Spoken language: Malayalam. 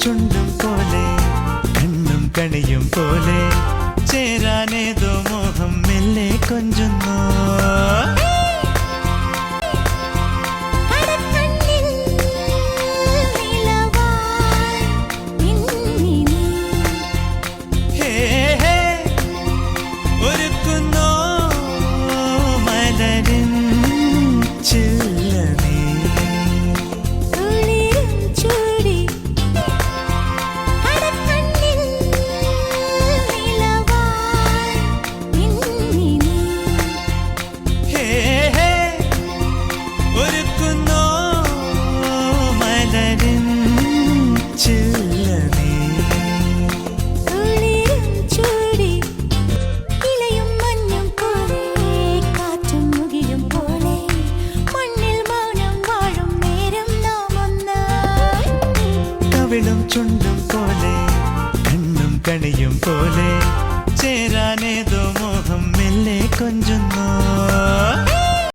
ചുണ്ടും പോലെ കണ്ണും കണിയും പോലെ ചേരാനേതോ മോഹം മെല്ലെ കൊഞ്ചുന്നു. ചുണ്ടും പോലെ കണ്ണും കണിയും പോലെ ചേരാനേ